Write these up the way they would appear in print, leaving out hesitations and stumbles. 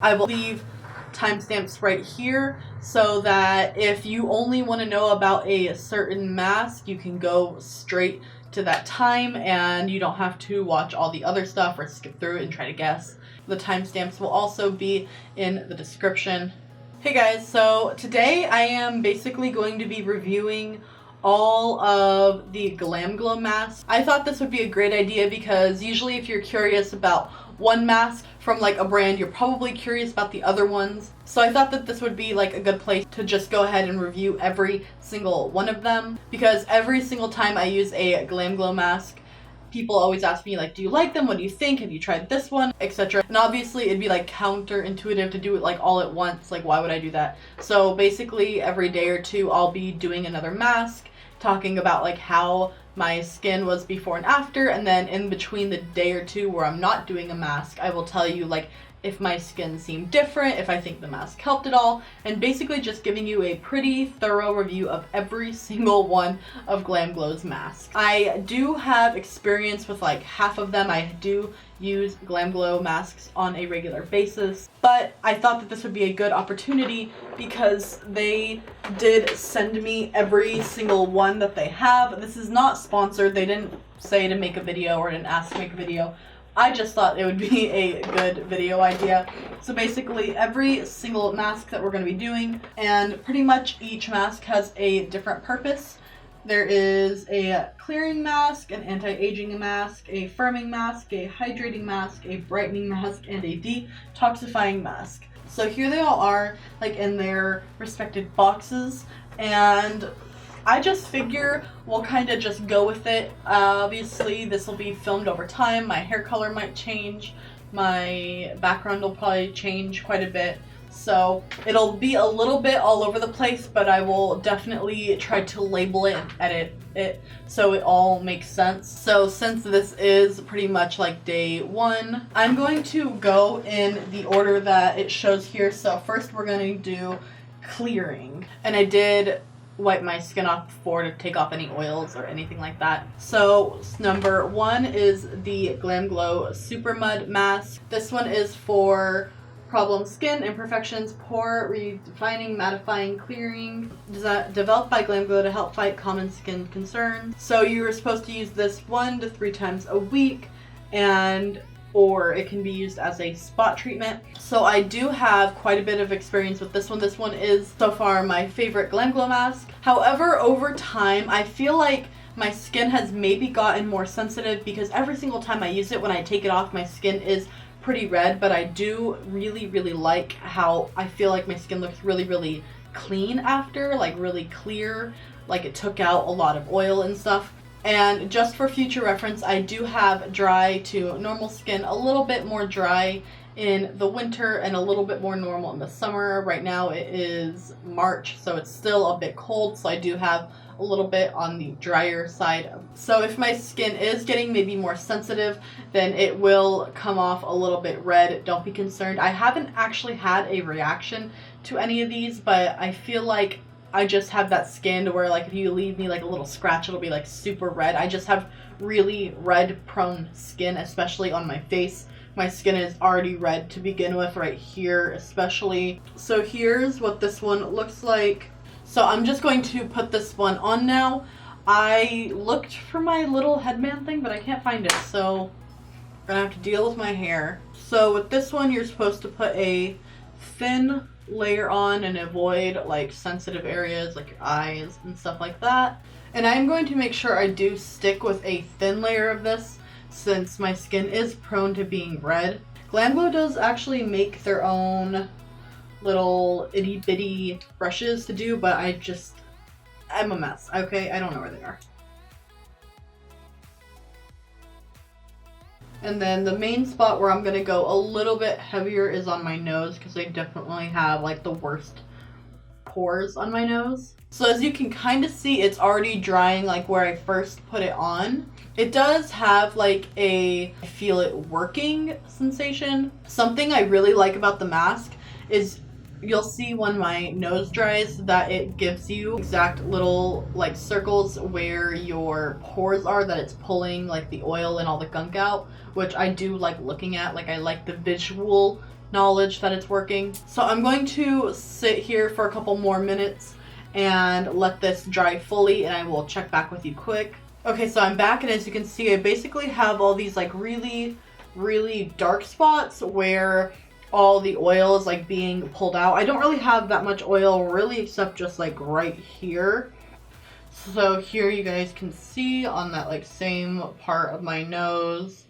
I will leave timestamps right here so that if you only want to know about a certain mask, you can go straight to that time and you don't have to watch all the other stuff or skip through it and try to guess. The timestamps will also be in the description. Hey guys, so today I am basically going to be reviewing all of the GLAMGLOW masks. I thought this would be a great idea because usually if you're curious about one mask from like a brand, you're probably curious about the other ones. So I thought that this would be like a good place to just go ahead and review every single one of them, because every single time I use a GLAMGLOW mask, people always ask me like, do you like them? What do you think? Have you tried this one? Etc. And obviously it'd be like counterintuitive to do it like all at once. Like, why would I do that? So basically every day or two I'll be doing another mask, talking about like how my skin was before and after, and then in between the day or two where I'm not doing a mask, I will tell you like if my skin seemed different, if I think the mask helped at all, and basically just giving you a pretty thorough review of every single one of GLAMGLOW's masks. I do have experience with like half of them. I do use GLAMGLOW masks on a regular basis, but I thought that this would be a good opportunity because they did send me every single one that they have. This is not sponsored. They didn't say to make a video or didn't ask to make a video. I just thought it would be a good video idea. So basically every single mask that we're going to be doing, and pretty much each mask has a different purpose. There is a clearing mask, an anti-aging mask, a firming mask, a hydrating mask, a brightening mask, and a detoxifying mask. So here they all are, like in their respective boxes, and I just figure we'll kind of just go with it. Obviously this will be filmed over time. My hair color might change. My background will probably change quite a bit. So it'll be a little bit all over the place, but I will definitely try to label it and edit it so it all makes sense. So since this is pretty much like day one, I'm going to go in the order that it shows here. So first we're going to do clearing. And I did wipe my skin off before to take off any oils or anything like that. So number one is the GLAMGLOW SUPERMUD mask. This one is for problem skin, imperfections, pore redefining, mattifying, clearing. Developed by GLAMGLOW to help fight common skin concerns. So you're supposed to use this 1 to 3 times a week, or it can be used as a spot treatment. So I do have quite a bit of experience with this one. This one is so far my favorite GLAMGLOW mask. However, over time, I feel like my skin has maybe gotten more sensitive because every single time I use it, when I take it off, my skin is pretty red, but I do really like how I feel like my skin looks really clean after, like really clear, like it took out a lot of oil and stuff. And just for future reference, I do have dry to normal skin, a little bit more dry in the winter and a little bit more normal in the summer. Right now it is March, so it's still a bit cold, so I do have a little bit on the drier side. So if my skin is getting maybe more sensitive, then it will come off a little bit red. Don't be concerned. I haven't actually had a reaction to any of these, but I feel like I just have that skin to where like if you leave me like a little scratch, it'll be like super red. I just have really red prone skin, especially on my face. My skin is already red to begin with right here especially. So here's what this one looks like. So I'm just going to put this one on now. I looked for my little headband thing, but I can't find it, so I'm gonna have to deal with my hair. So with this one, you're supposed to put a thin layer on and avoid like sensitive areas like your eyes and stuff like that. And I'm going to make sure I do stick with a thin layer of this since my skin is prone to being red. GLAMGLOW does actually make their own little itty bitty brushes to do, but I'm a mess, okay? I don't know where they are. And then the main spot where I'm going to go a little bit heavier is on my nose because I definitely have like the worst pores on my nose. So as you can kind of see, it's already drying like where I first put it on. It does have like a feel it working sensation. Something I really like about the mask is you'll see when my nose dries that it gives you exact little like circles where your pores are, that it's pulling like the oil and all the gunk out, which I do like looking at. Like I like the visual knowledge that it's working. So I'm going to sit here for a couple more minutes and let this dry fully, and I will check back with you quick. Okay, so I'm back, and as you can see, I basically have all these like really dark spots where all the oil is like being pulled out. I don't really have that much oil really, except just like right here. So here you guys can see on that like same part of my nose.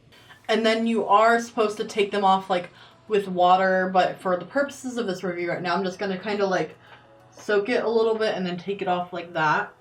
And then you are supposed to take them off like with water, but for the purposes of this review right now, I'm just gonna kind of like soak it a little bit and then take it off like that.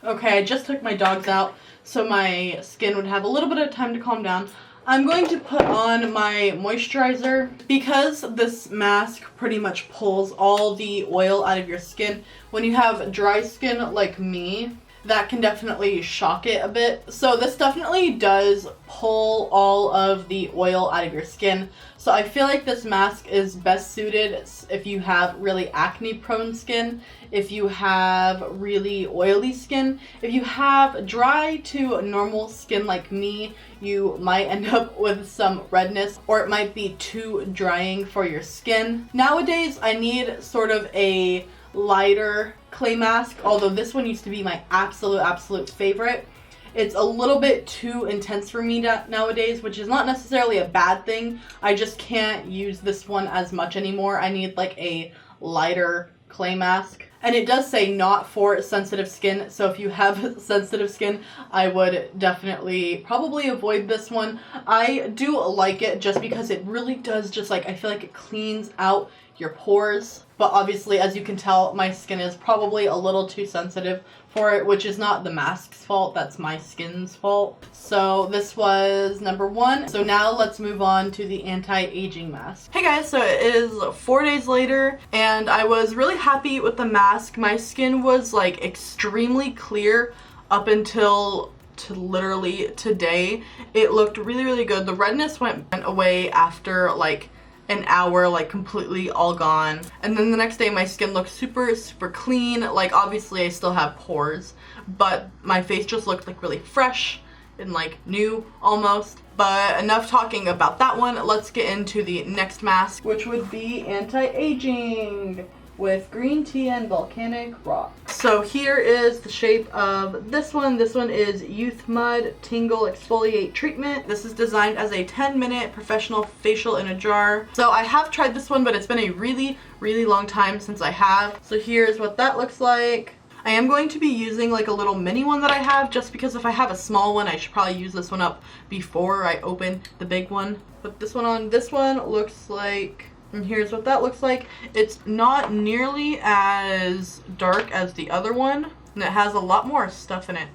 Okay, I just took my dogs out so my skin would have a little bit of time to calm down. I'm going to put on my moisturizer. Because this mask pretty much pulls all the oil out of your skin, when you have dry skin like me, that can definitely shock it a bit. So this definitely does pull all of the oil out of your skin. So I feel like this mask is best suited if you have really acne prone skin, if you have really oily skin. If you have dry to normal skin like me, you might end up with some redness, or it might be too drying for your skin. Nowadays, I need sort of a lighter clay mask, although this one used to be my absolute favorite. It's a little bit too intense for me nowadays, which is not necessarily a bad thing. I just can't use this one as much anymore. I need like a lighter clay mask. And it does say not for sensitive skin, so if you have sensitive skin, I would definitely probably avoid this one. I do like it just because it really does just like, I feel like it cleans out your pores. But obviously, as you can tell, my skin is probably a little too sensitive for it, which is not the mask's fault, that's my skin's fault. So this was number one. So now let's move on to the anti-aging mask. Hey guys, so it is 4 days later, and I was really happy with the mask. My skin was like extremely clear up until literally today. It looked really good. The redness went away after like an hour, like completely all gone. And then the next day my skin looked super clean. Like obviously I still have pores, but my face just looked like really fresh and like new almost. But enough talking about that one. Let's get into the next mask, which would be anti-aging with green tea and volcanic rock. So here is the shape of this one. This one is YOUTHMUD Tingle Exfoliate Treatment. This is designed as a 10-minute professional facial in a jar. So I have tried this one, but it's been a really long time since I have. So here's what that looks like. I am going to be using like a little mini one that I have, just because if I have a small one, I should probably use this one up before I open the big one. Put this one on. This one looks like, and here's what that looks like. It's not nearly as dark as the other one, and it has a lot more stuff in it.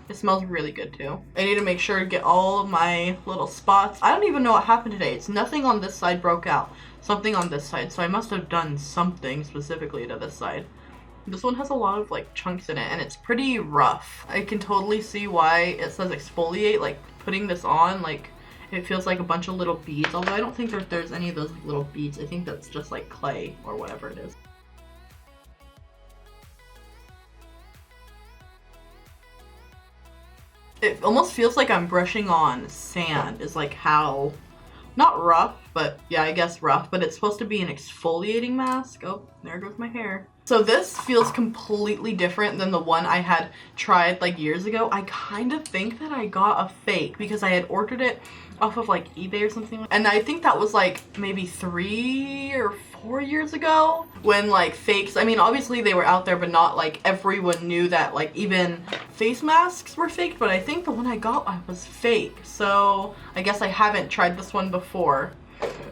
It smells really good too. I need to make sure to get all of my little spots. I don't even know what happened today. It's nothing on this side broke out. Something on this side. So I must have done something specifically to this side. This one has a lot of like chunks in it, and it's pretty rough. I can totally see why it says exfoliate. Like putting this on, like it feels like a bunch of little beads, although I don't think that there's any of those little beads. I think that's just like clay or whatever it is. It almost feels like I'm brushing on sand, is like how, not rough, but yeah, I guess rough, but it's supposed to be an exfoliating mask. Oh, there goes my hair. So this feels completely different than the one I had tried like years ago. I kind of think that I got a fake because I had ordered it off of like eBay or something. And I think that was like maybe 3 or 4 years ago when like fakes, I mean obviously they were out there, but not like everyone knew that like even face masks were fake. But I think the one I got was fake. So I guess I haven't tried this one before.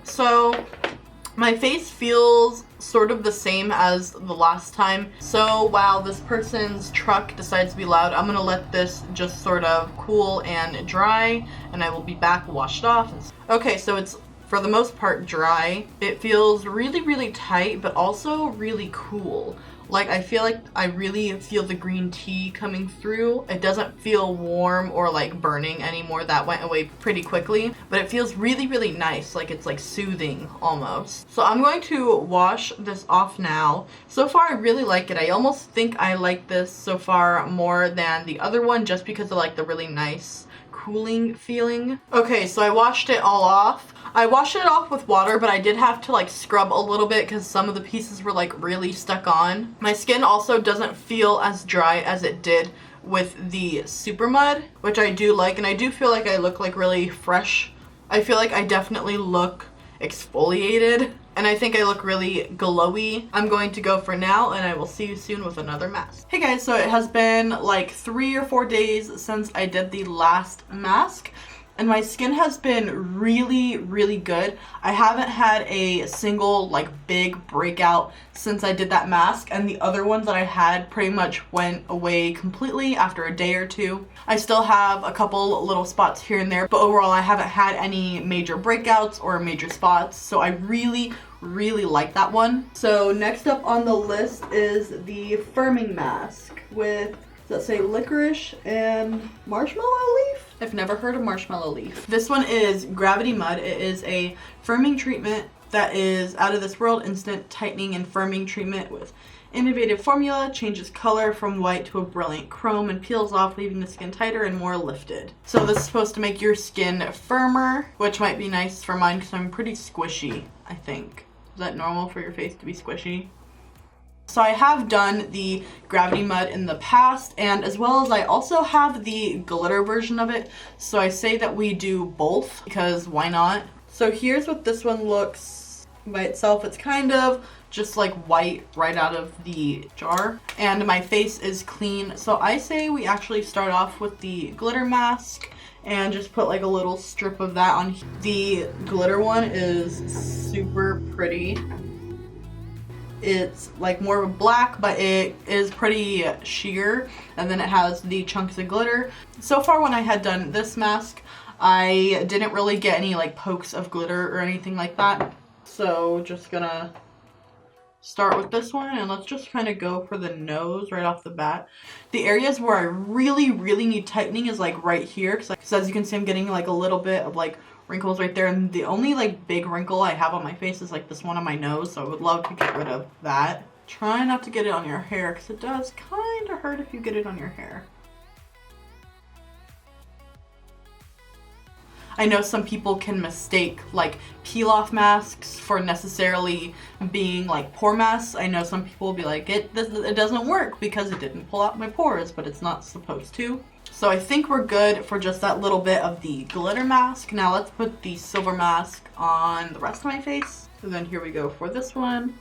So my face feels sort of the same as the last time. So while this person's truck decides to be loud, I'm gonna let this just sort of cool and dry, and I will be back washed off. Okay, so it's for the most part dry. It feels really tight, but also really cool. Like I feel like I really feel the green tea coming through. It doesn't feel warm or like burning anymore. That went away pretty quickly, but it feels really nice. Like it's like soothing almost. So I'm going to wash this off now. So far I really like it. I almost think I like this so far more than the other one, just because of like the really nice cooling feeling. Okay, so I washed it all off. I washed it off with water, but I did have to like scrub a little bit because some of the pieces were like really stuck on. My skin also doesn't feel as dry as it did with the SUPERMUD, which I do like, and I do feel like I look like really fresh. I feel like I definitely look exfoliated, and I think I look really glowy. I'm going to go for now, and I will see you soon with another mask. Hey guys, so it has been like 3 or 4 days since I did the last mask, and my skin has been really, really good. I haven't had a single like big breakout since I did that mask, and the other ones that I had pretty much went away completely after a day or two. I still have a couple little spots here and there, but overall I haven't had any major breakouts or major spots, so I really like that one. So next up on the list is the firming mask with, does that say licorice and marshmallow leaf? I've never heard of marshmallow leaf. This one is GRAVITYMUD. It is a firming treatment that is out of this world, instant tightening and firming treatment with innovative formula, changes color from white to a brilliant chrome and peels off, leaving the skin tighter and more lifted. So this is supposed to make your skin firmer, which might be nice for mine because I'm pretty squishy, I think. Is that normal for your face to be squishy? So I have done the GRAVITYMUD in the past, and as well as I also have the glitter version of it. So I say that we do both because why not? So here's what this one looks by itself. It's kind of just like white right out of the jar, and my face is clean. So I say we actually start off with the glitter mask and just put like a little strip of that on. The glitter one is super pretty. It's like more of a black, but it is pretty sheer, and then it has the chunks of glitter. So far when I had done this mask, I didn't really get any like pokes of glitter or anything like that. So just gonna start with this one, and let's just kind of go for the nose right off the bat. The areas where I really need tightening is like right here, because as you can see I'm getting like a little bit of like wrinkles right there, and the only like big wrinkle I have on my face is like this one on my nose, so I would love to get rid of that. Try not to get it on your hair because it does kind of hurt if you get it on your hair. I know some people can mistake like peel off masks for necessarily being like pore masks. I know some people will be like, it doesn't work because it didn't pull out my pores, but it's not supposed to. So I think we're good for just that little bit of the glitter mask. Now let's put the silver mask on the rest of my face. So then here we go for this one.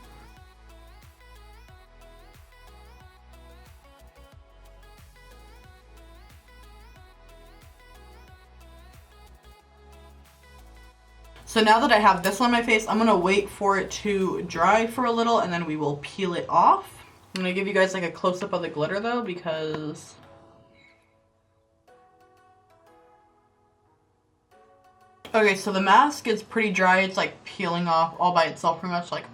So now that I have this on my face, I'm gonna wait for it to dry for a little, and then we will peel it off. I'm gonna give you guys like a close-up of the glitter though, because okay, so the mask is pretty dry. It's like peeling off all by itself pretty much, like.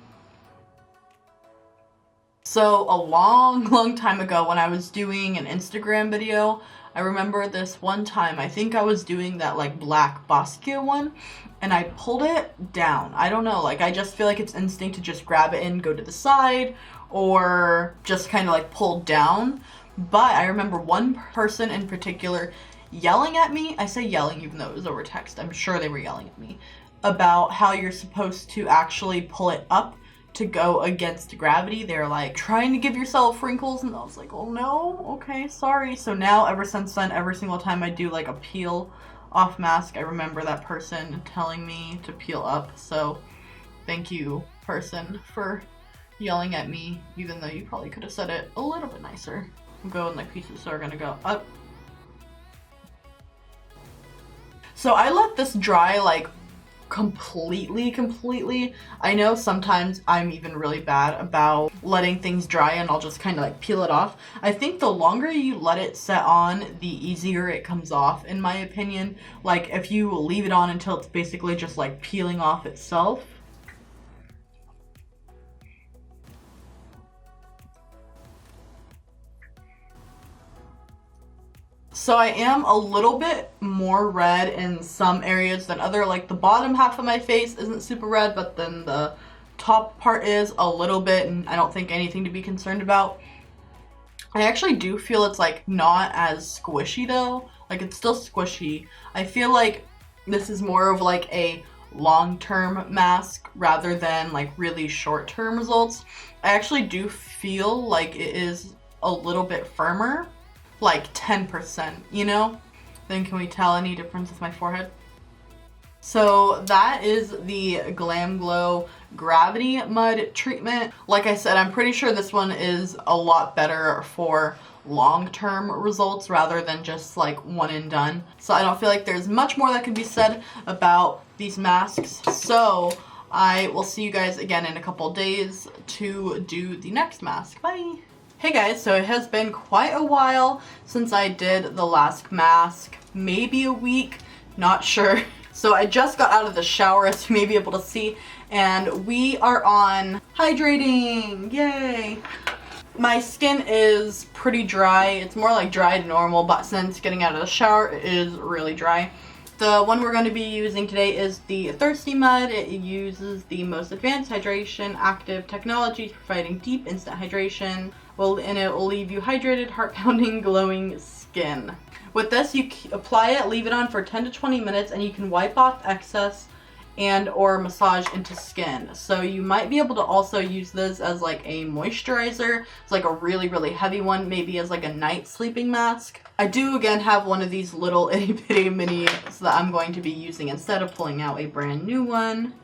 So a long time ago when I was doing an Instagram video, I remember this one time, I think I was doing that like black Basquiat one, and I pulled it down. I don't know, like I just feel like it's instinct to just grab it and go to the side, or just kind of like pull down. But I remember one person in particular yelling at me. I say yelling even though it was over text. I'm sure they were yelling at me about how you're supposed to actually pull it up to go against gravity. They're like trying to give yourself wrinkles, and I was like, oh no, okay, sorry. So now ever since then, every single time I do like a peel off mask, I remember that person telling me to peel up. So thank you, person, for yelling at me, even though you probably could have said it a little bit nicer. I'm going like pieces, so we're gonna go up. So I let this dry like completely. I know sometimes I'm even really bad about letting things dry, and I'll just kind of like peel it off. I think the longer you let it set on, the easier it comes off, in my opinion. Like if you leave it on until it's basically just like peeling off itself. So I am a little bit more red in some areas than other, like the bottom half of my face isn't super red, but then the top part is a little bit, and I don't think anything to be concerned about. I actually do feel it's like not as squishy though. Like, it's still squishy. I feel like this is more of like a long-term mask rather than like really short-term results. I actually do feel like it is a little bit firmer, like 10%, you know? Then can we tell any difference with my forehead? So that is the GLAMGLOW GRAVITYMUD treatment. Like I said, I'm pretty sure this one is a lot better for long-term results rather than just like one and done. So I don't feel like there's much more that can be said about these masks. So I will see you guys again in a couple days to do the next mask. Bye! Hey guys, so it has been quite a while since I did the last mask. Maybe a week, not sure. So I just got out of the shower, as you may be able to see, and we are on hydrating, yay! My skin is pretty dry. It's more like dry to normal, but since getting out of the shower, it is really dry. The one we're going to be using today is the THIRSTYMUD. It uses the most advanced hydration active technology, providing deep instant hydration, and it will leave you hydrated, heart-pounding, glowing skin. With this, you apply it, leave it on for 10 to 20 minutes, and you can wipe off excess and or massage into skin. So you might be able to also use this as like a moisturizer. It's like a really, really heavy one, maybe as like a night sleeping mask. I do again have one of these little itty bitty minis that I'm going to be using instead of pulling out a brand new one.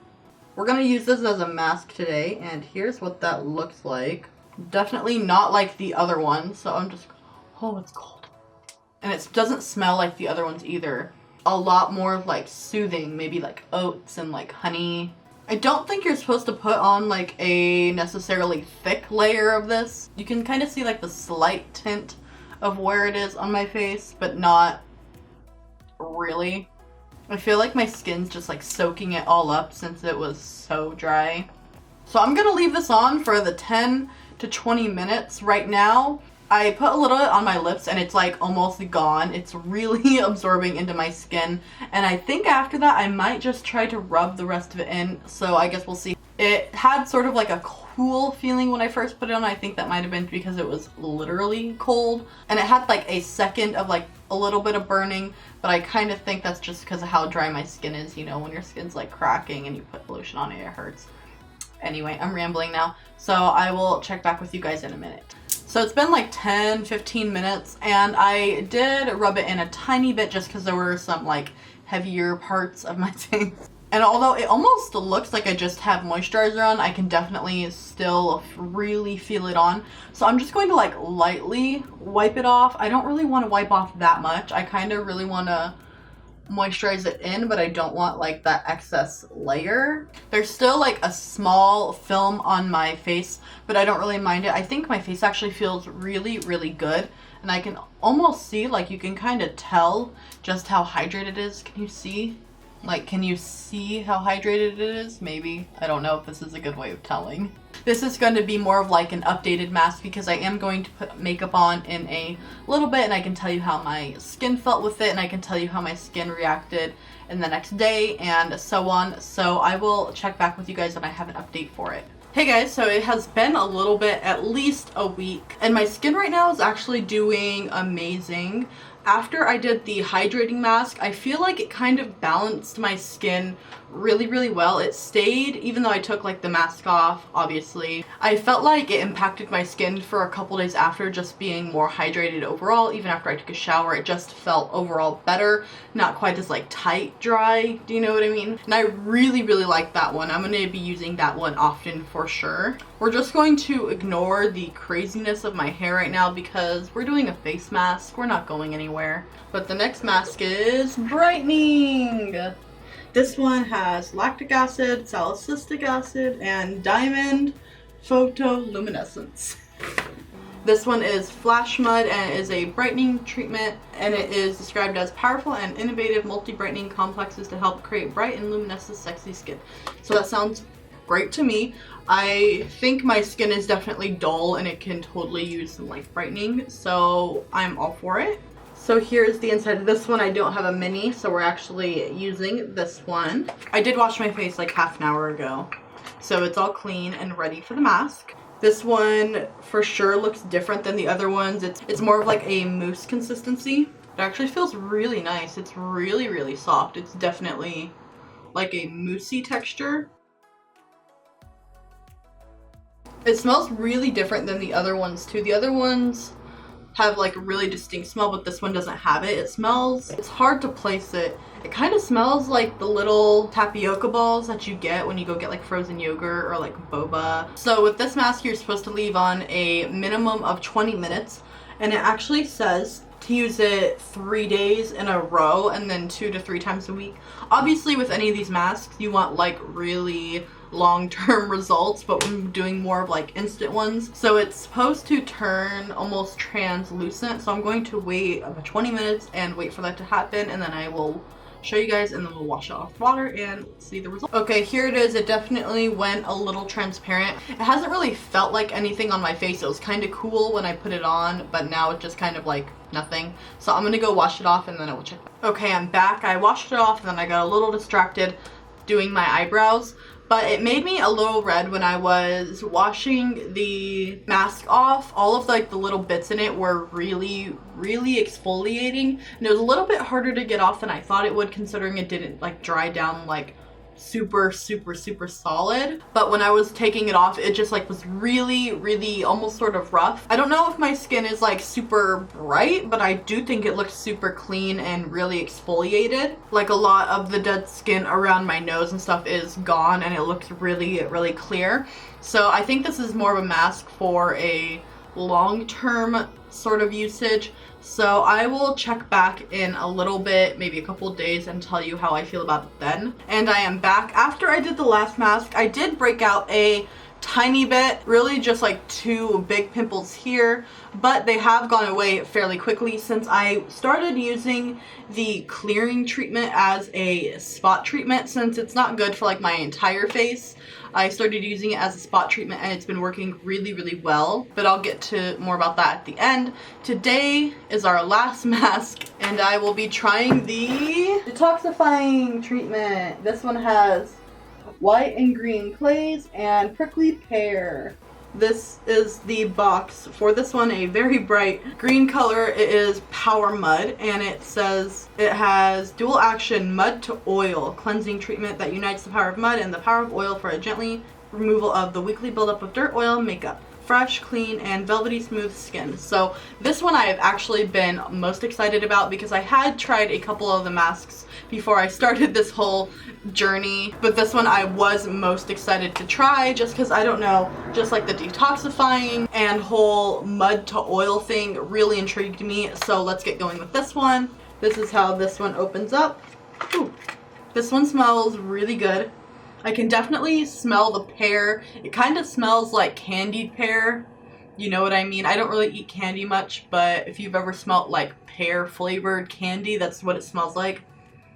We're going to use this as a mask today, and here's what that looks like. Definitely not like the other one, so I'm just, oh, it's cold. And it doesn't smell like the other ones either. A lot more like soothing, maybe like oats and like honey. I don't think you're supposed to put on like a necessarily thick layer of this. You can kind of see like the slight tint of where it is on my face, but not really. I feel like my skin's just like soaking it all up since it was so dry. So I'm gonna leave this on for the 10 to 20 minutes right now. I put a little bit on my lips and it's like almost gone. It's really absorbing into my skin. And I think after that I might just try to rub the rest of it in. So I guess we'll see. It had sort of like a cool feeling when I first put it on. I think that might have been because it was literally cold. And it had like a second of like a little bit of burning. But I kind of think that's just because of how dry my skin is. You know, when your skin's like cracking and you put lotion on it, it hurts. Anyway, I'm rambling now. So I will check back with you guys in a minute. So it's been like 10-15 minutes and I did rub it in a tiny bit just because there were some like heavier parts of my face. And although it almost looks like I just have moisturizer on, I can definitely still really feel it on. So I'm just going to like lightly wipe it off. I don't really want to wipe off that much. I kind of really want to moisturize it in, but I don't want like that excess layer. There's still like a small film on my face, but I don't really mind it. I think my face actually feels really, really good, and I can almost see, like, you can kind of tell just how hydrated it is. Can you see? Like, can you see how hydrated it is? Maybe. I don't know if this is a good way of telling. This is going to be more of like an updated mask because I am going to put makeup on in a little bit, and I can tell you how my skin felt with it, and I can tell you how my skin reacted in the next day and so on. So I will check back with you guys when I have an update for it. Hey guys, so it has been a little bit, at least a week, and my skin right now is actually doing amazing. After I did the hydrating mask, I feel like it kind of balanced my skin really, really well. It stayed, even though I took like the mask off, obviously. I felt like it impacted my skin for a couple days after, just being more hydrated overall. Even after I took a shower, it just felt overall better. Not quite as like tight dry, do you know what I mean? And I really, really like that one. I'm going to be using that one often for sure. We're just going to ignore the craziness of my hair right now because we're doing a face mask. We're not going anywhere. But the next mask is brightening. This one has lactic acid, salicylic acid, and diamond photoluminescence. This one is FLASHMUD, and it is a brightening treatment, and it is described as powerful and innovative multi-brightening complexes to help create bright and luminescent sexy skin. So that sounds great to me. I think my skin is definitely dull and it can totally use some like brightening, so I'm all for it. So here's the inside of this one. I don't have a mini, so we're actually using this one. I did wash my face like half an hour ago, so it's all clean and ready for the mask. This one for sure looks different than the other ones. It's more of like a mousse consistency. It actually feels really nice. It's really, really soft. It's definitely like a moussey texture. It smells really different than the other ones too. The other ones have like a really distinct smell, but this one doesn't have it. It smells, it's hard to place it. It kind of smells like the little tapioca balls that you get when you go get like frozen yogurt or like boba. So with this mask, you're supposed to leave on a minimum of 20 minutes. And it actually says to use it 3 days in a row and then 2 to 3 times a week. Obviously with any of these masks, you want like really long-term results, but we're doing more of like instant ones. So it's supposed to turn almost translucent. So I'm going to wait about 20 minutes and wait for that to happen, and then I will show you guys, and then we'll wash it off with water and see the result. Okay, here it is. It definitely went a little transparent. It hasn't really felt like anything on my face. It was kind of cool when I put it on, but now it's just kind of like nothing. So I'm gonna go wash it off and then I will check. Okay, I'm back. I washed it off and then I got a little distracted doing my eyebrows. But it made me a little red when I was washing the mask off. All of like the little bits in it were really, really exfoliating. And it was a little bit harder to get off than I thought it would, considering it didn't like dry down like super solid. But when I was taking it off, it just like was really almost sort of rough. I don't know if my skin is like super bright, but I do think it looks super clean and really exfoliated. Like a lot of the dead skin around my nose and stuff is gone, and it looks really clear. So I think this is more of a mask for a long-term sort of usage. So I will check back in a little bit, maybe a couple of days, and tell you how I feel about it then. And I am back. After I did the last mask, I did break out a tiny bit, really just like 2 big pimples here, but they have gone away fairly quickly since I started using the clearing treatment as a spot treatment. Since it's not good for like my entire face, I started using it as a spot treatment and it's been working really well, but I'll get to more about that at the end. Today is our last mask and I will be trying the detoxifying treatment. This one has white and green clays and prickly pear. This is the box for this one, a very bright green color. It is POWERMUD, and it says it has dual action mud to oil cleansing treatment that unites the power of mud and the power of oil for a gently removal of the weekly buildup of dirt, oil, makeup. Fresh, clean, and velvety smooth skin. So this one I have actually been most excited about because I had tried a couple of the masks before I started this whole journey, but this one I was most excited to try just because, I don't know, just like the detoxifying and whole mud to oil thing really intrigued me. So let's get going with this one. This is how this one opens up. Ooh. This one smells really good. I can definitely smell the pear. It kind of smells like candied pear. You know what I mean? I don't really eat candy much, but if you've ever smelled like pear flavored candy, that's what it smells like.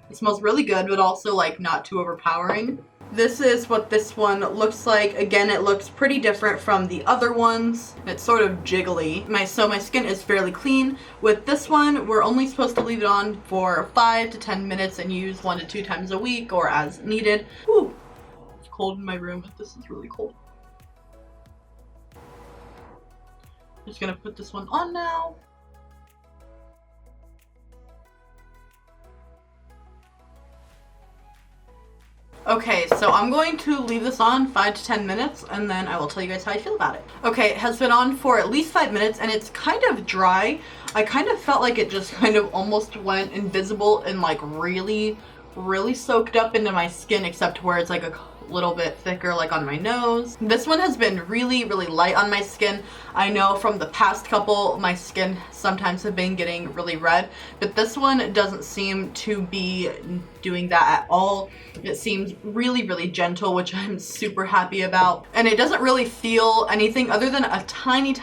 It smells really good, but also like not too overpowering. This is what this one looks like. Again, it looks pretty different from the other ones. It's sort of jiggly. So my skin is fairly clean. With this one, we're only supposed to leave it on for 5 to 10 minutes and use 1 to 2 times a week or as needed. Ooh. Cold in my room, but this is really cold. Just gonna put this one on now. Okay, so I'm going to leave this on 5 to 10 minutes and then I will tell you guys how I feel about it. Okay, it has been on for at least 5 minutes and it's kind of dry. I kind of felt like it just kind of almost went invisible and like really soaked up into my skin, except where it's like a little bit thicker like on my nose. This one has been really light on my skin. I know from the past couple my skin sometimes have been getting really red, but this one doesn't seem to be doing that at all. It seems really gentle, which I'm super happy about, and it doesn't really feel anything other than a tiny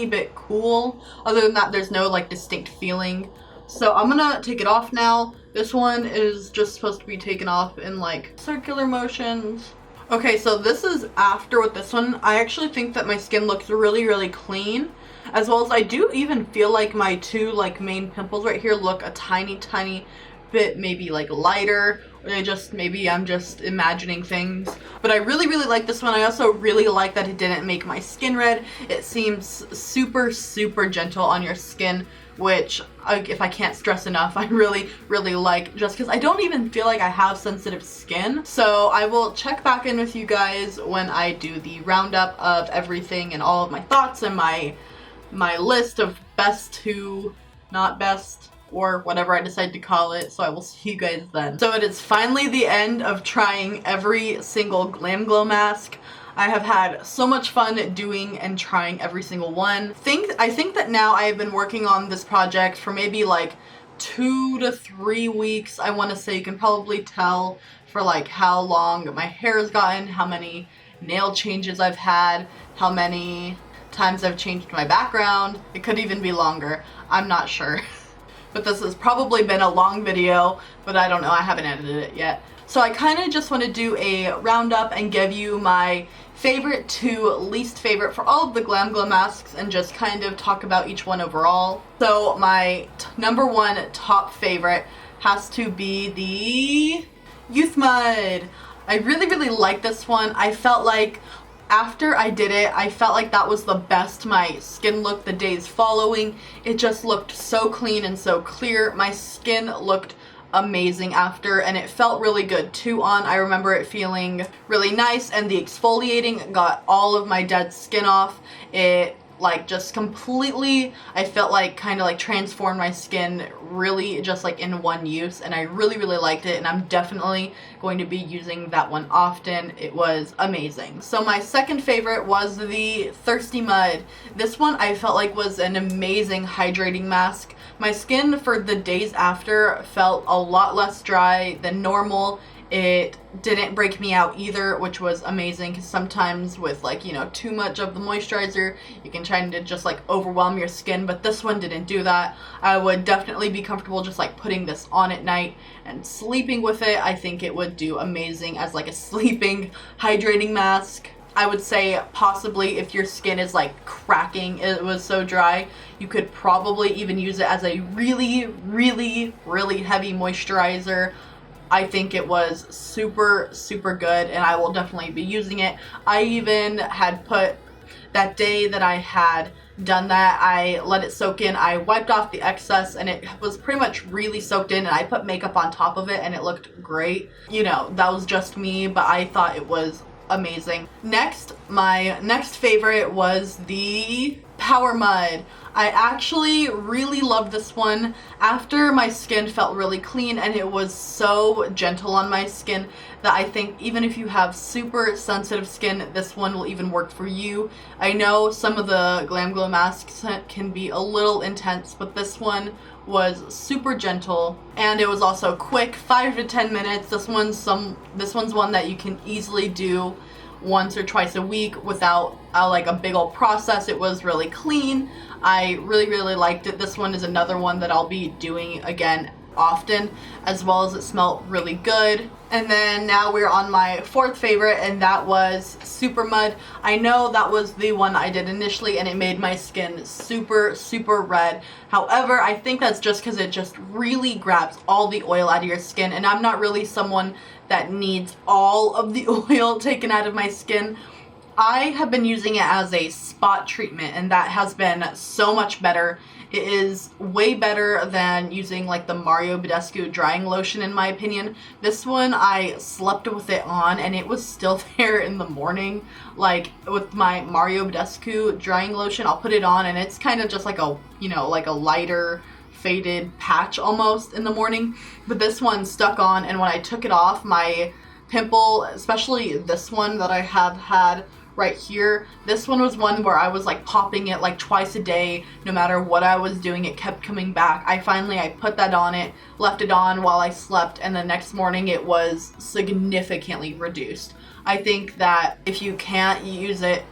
bit cool. Other than that, there's no like distinct feeling. So I'm gonna take it off now. This one is just supposed to be taken off in like circular motions. Okay, so this is after with this one. I actually think that my skin looks really clean, as well as I do even feel like my 2 like main pimples right here look a tiny bit maybe like lighter, or maybe I'm just imagining things. But I really like this one. I also really like that it didn't make my skin red. It seems super gentle on your skin, which if I can't stress enough, I really like, just because I don't even feel like I have sensitive skin. So I will check back in with you guys when I do the roundup of everything and all of my thoughts and my list of best to not best, or whatever I decide to call it. So I will see you guys then. So it is finally the end of trying every single GLAMGLOW mask. I have had so much fun doing and trying every single one. I think that now I have been working on this project for maybe like 2 to 3 weeks. I want to say. You can probably tell for like how long my hair has gotten, how many nail changes I've had, how many times I've changed my background. It could even be longer. I'm not sure. But this has probably been a long video, but I don't know, I haven't edited it yet. So I kind of just want to do a roundup and give you my favorite to least favorite for all of the GLAMGLOW masks and just kind of talk about each one overall. So my number one top favorite has to be the YOUTHMUD. I really like this one. I felt like after I did it, I felt like that was the best my skin looked the days following. It just looked so clean and so clear. My skin looked amazing after, and it felt really good too on. I remember it feeling really nice, and the exfoliating got all of my dead skin off. It like just completely, I felt like kind of like transformed my skin really just like in one use, and I really liked it, and I'm definitely going to be using that one often. It was amazing. So my second favorite was the THIRSTYMUD. This one I felt like was an amazing hydrating mask. My skin for the days after felt a lot less dry than normal. It didn't break me out either, which was amazing, because sometimes with like, you know, too much of the moisturizer, you can try to just like overwhelm your skin, but this one didn't do that. I would definitely be comfortable just like putting this on at night and sleeping with it. I think it would do amazing as like a sleeping hydrating mask. I would say possibly if your skin is like cracking, it was so dry, you could probably even use it as a really heavy moisturizer. I think it was super good, and I will definitely be using it. I even had put, that day that I had done that, I let it soak in. I wiped off the excess, and it was pretty much really soaked in, and I put makeup on top of it, and it looked great. You know, that was just me, but I thought it was amazing. Next, my next favorite was the POWERMUD. I actually really loved this one. After my skin felt really clean, and it was so gentle on my skin that I think even if you have super sensitive skin, this one will even work for you. I know some of the GLAMGLOW masks can be a little intense, but this one was super gentle, and it was also quick, 5 to 10 minutes. This one's one that you can easily do once or twice a week without like a big old process. It was really clean. I really liked it. This one is another one that I'll be doing again often, as well as it smelled really good. And then now we're on my fourth favorite, and that was SUPERMUD. I know that was the one I did initially, and it made my skin super red. However, I think that's just because it just really grabs all the oil out of your skin, and I'm not really someone that needs all of the oil taken out of my skin. I have been using it as a spot treatment, and that has been so much better. It is way better than using like the Mario Badescu drying lotion, in my opinion. This one, I slept with it on, and it was still there in the morning. Like with my Mario Badescu drying lotion, I'll put it on, and it's kind of just like a, you know, like a lighter faded patch almost in the morning. But this one stuck on, and when I took it off, my pimple, especially this one that I have had right here, this one was one where I was like popping it like twice a day. No matter what I was doing, it kept coming back. I put that on it, left it on while I slept, and the next morning it was significantly reduced. I think that if you can't use it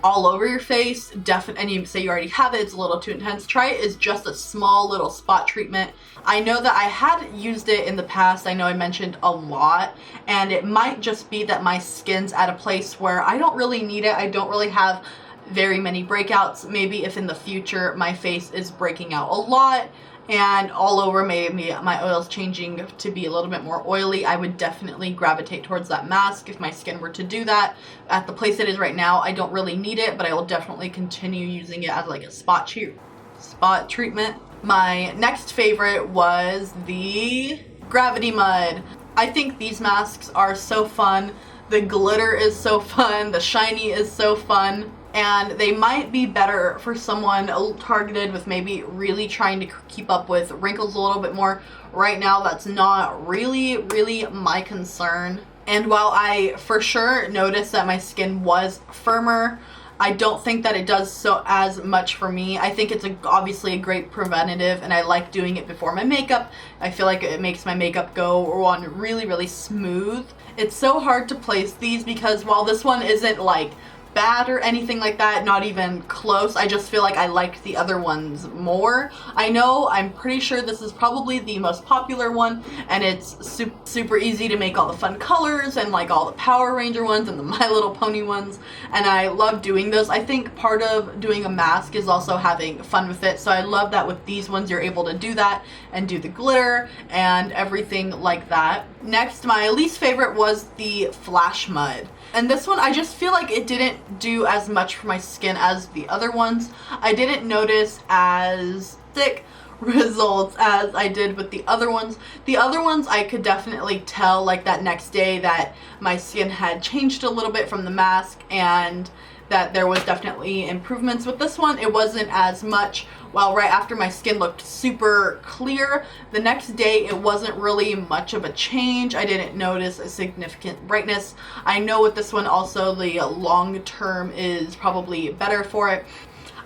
all over your face, and you say you already have it, it's a little too intense, try it as just a small little spot treatment. I know that I had used it in the past. I know I mentioned a lot, and it might just be that my skin's at a place where I don't really need it. I don't really have very many breakouts. Maybe if in the future my face is breaking out a lot and all over, maybe my oil's changing to be a little bit more oily, I would definitely gravitate towards that mask if my skin were to do that. At the place it is right now, I don't really need it, but I will definitely continue using it as like a spot treatment. My next favorite was the GRAVITYMUD. I think these masks are so fun. The glitter is so fun, the shiny is so fun, and they might be better for someone targeted with maybe really trying to keep up with wrinkles a little bit more. Right now, that's not really my concern. And while I for sure noticed that my skin was firmer, I don't think that it does so as much for me. I think it's obviously a great preventative, and I like doing it before my makeup. I feel like it makes my makeup go on really smooth. It's so hard to place these because while this one isn't like bad or anything like that, not even close, I just feel like I liked the other ones more. I know, I'm pretty sure this is probably the most popular one, and it's super easy to make all the fun colors and like all the Power Ranger ones and the My Little Pony ones, and I love doing those. I think part of doing a mask is also having fun with it, so I love that with these ones you're able to do that and do the glitter and everything like that. Next, my least favorite was the FLASHMUD. And this one, I just feel like it didn't do as much for my skin as the other ones. I didn't notice as thick results as I did with the other ones. The other ones I could definitely tell like that next day that my skin had changed a little bit from the mask and that there was definitely improvements. With this one, it wasn't as much. While right after my skin looked super clear, the next day it wasn't really much of a change. I didn't notice a significant brightness. I know with this one also the long term is probably better for it.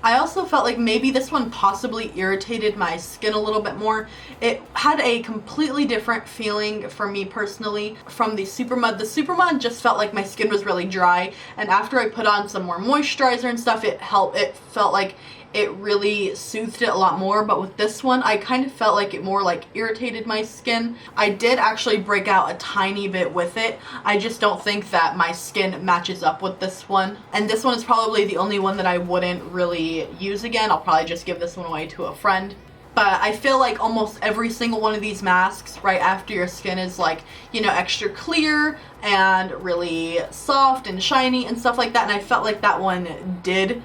I also felt like maybe this one possibly irritated my skin a little bit more. It had a completely different feeling for me personally from the SUPERMUD. The SUPERMUD just felt like my skin was really dry, and after I put on some more moisturizer and stuff, it felt like it really soothed it a lot more. But with this one, I kind of felt like it more like irritated my skin. I did actually break out a tiny bit with it. I just don't think that my skin matches up with this one. And this one is probably the only one that I wouldn't really use again. I'll probably just give this one away to a friend. But I feel like almost every single one of these masks right after your skin is like, you know, extra clear and really soft and shiny and stuff like that. And I felt like that one did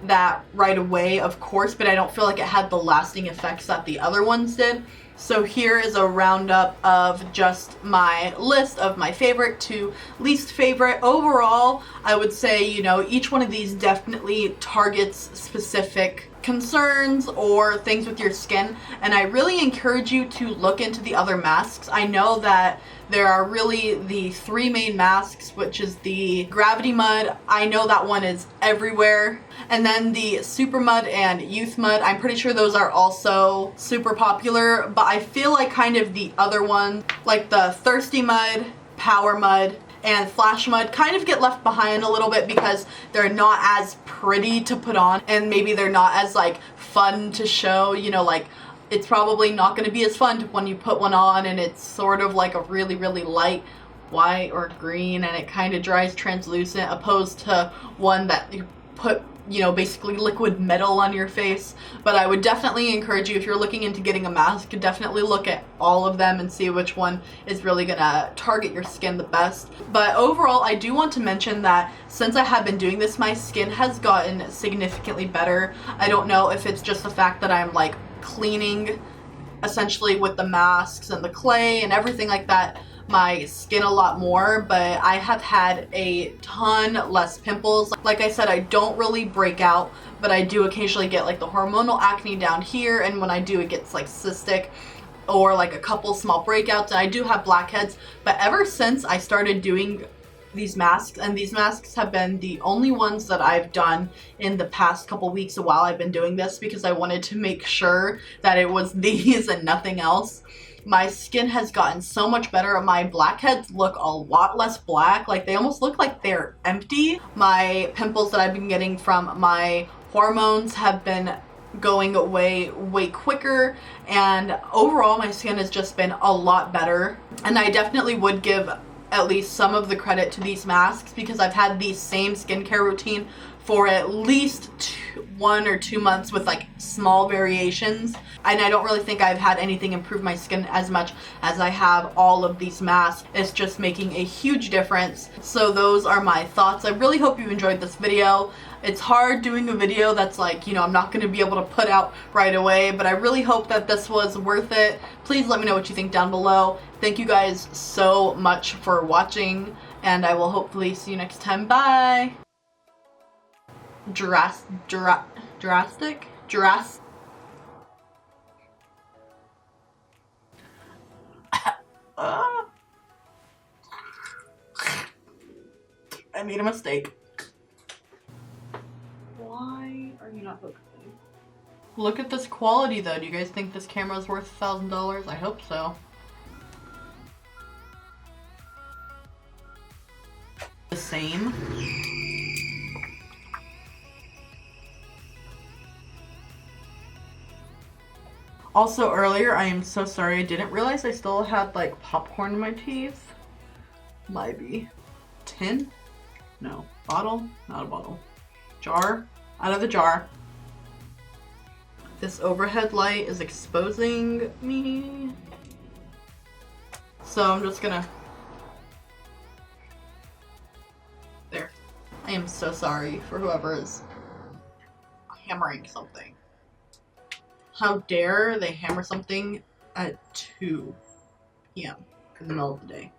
that right away, of course, but I don't feel like it had the lasting effects that the other ones did. So here is a roundup of just my list of my favorite to least favorite. Overall, I would say, you know, each one of these definitely targets specific concerns or things with your skin, and I really encourage you to look into the other masks. I know that there are really the three main masks, which is the GRAVITYMUD. I know that one is everywhere. And then the SUPERMUD and YOUTHMUD. I'm pretty sure those are also super popular, but I feel like kind of the other ones, like the THIRSTYMUD, POWERMUD, and FLASHMUD kind of get left behind a little bit because they're not as pretty to put on, and maybe they're not as like fun to show, you know, like it's probably not going to be as fun when you put one on and it's sort of like a really light white or green and it kind of dries translucent, opposed to one that you put, you know, basically liquid metal on your face. But I would definitely encourage you, if you're looking into getting a mask, to definitely look at all of them and see which one is really gonna target your skin the best. But overall, I do want to mention that since I have been doing this, my skin has gotten significantly better. I don't know if it's just the fact that I'm like cleaning essentially with the masks and the clay and everything like that my skin a lot more, but I have had a ton less pimples. Like I said, I don't really break out, but I do occasionally get like the hormonal acne down here, and when I do, it gets like cystic or like a couple small breakouts, and I do have blackheads. But ever since I started doing these masks, and these masks have been the only ones that I've done in the past couple weeks while I've been doing this, because I wanted to make sure that it was these and nothing else, my skin has gotten so much better. My blackheads look a lot less black, like they almost look like they're empty. My pimples that I've been getting from my hormones have been going away way quicker, and overall my skin has just been a lot better. And I definitely would give at least some of the credit to these masks, because I've had the same skincare routine for at least 1 or 2 months with like small variations, and I don't really think I've had anything improve my skin as much as I have all of these masks. It's just making a huge difference. So those are my thoughts. I really hope you enjoyed this video. It's hard doing a video that's like, you know, I'm not going to be able to put out right away, but I really hope that this was worth it. Please let me know what you think down below. Thank you guys so much for watching, and I will hopefully see you next time. Bye! Drastic? I made a mistake. Why are you not focusing? Look at this quality though. Do you guys think this camera is worth $1,000? I hope so. The same. Also earlier, I am so sorry, I didn't realize I still had like popcorn in my teeth. Maybe. Tin? No. Bottle? Not a bottle. Jar? Out of the jar. This overhead light is exposing me. So I'm just gonna... There. I am so sorry for whoever is hammering something. How dare they hammer something at 2 p.m. in the middle of the day.